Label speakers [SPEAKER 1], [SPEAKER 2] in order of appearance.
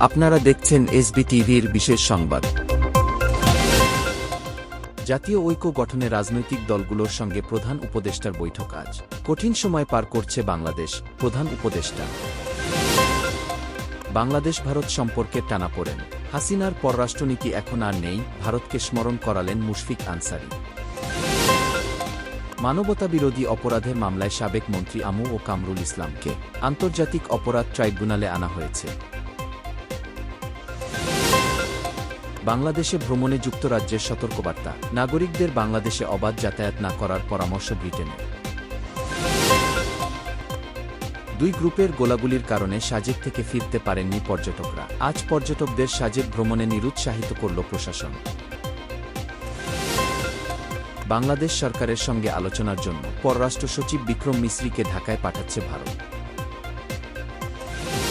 [SPEAKER 1] আপনারা দেখছেন এসবি টিভির বিশেষ সংবাদ। জাতীয় ঐক্য গঠনে রাজনৈতিক দলগুলোর সঙ্গে প্রধান উপদেষ্টার বৈঠক আজ। কঠিন সময় পার করছে বাংলাদেশ, প্রধান উপদেষ্টা। বাংলাদেশ ভারত সম্পর্কের টানাপোড়েন। হাসিনার পররাষ্ট্রনীতি এখন আর নেই, ভারতকে স্মরণ করালেন মুশফিক আনসারী। মানবতাবিরোধী অপরাধের মামলায় সাবেক মন্ত্রী আমু ও কামরুল ইসলামকে আন্তর্জাতিক অপরাধ ট্রাইব্যুনালে আনা হয়েছে। বাংলাদেশে ভ্রমণে যুক্তরাজ্যের সতর্কবার্তা, নাগরিকদের বাংলাদেশে অবাধ যাতায়াত না করার পরামর্শ ব্রিটেনের। দুই গ্রুপের গোলাগুলির কারণে সাজেক থেকে ফিরতে পারেননি পর্যটকরা। আজ পর্যটকদের সাজেক ভ্রমণে নিরুৎসাহিত করল প্রশাসন। বাংলাদেশ সরকারের সঙ্গে আলোচনার জন্য পররাষ্ট্র সচিব বিক্রম মিসরিকে ঢাকায় পাঠাচ্ছে ভারত।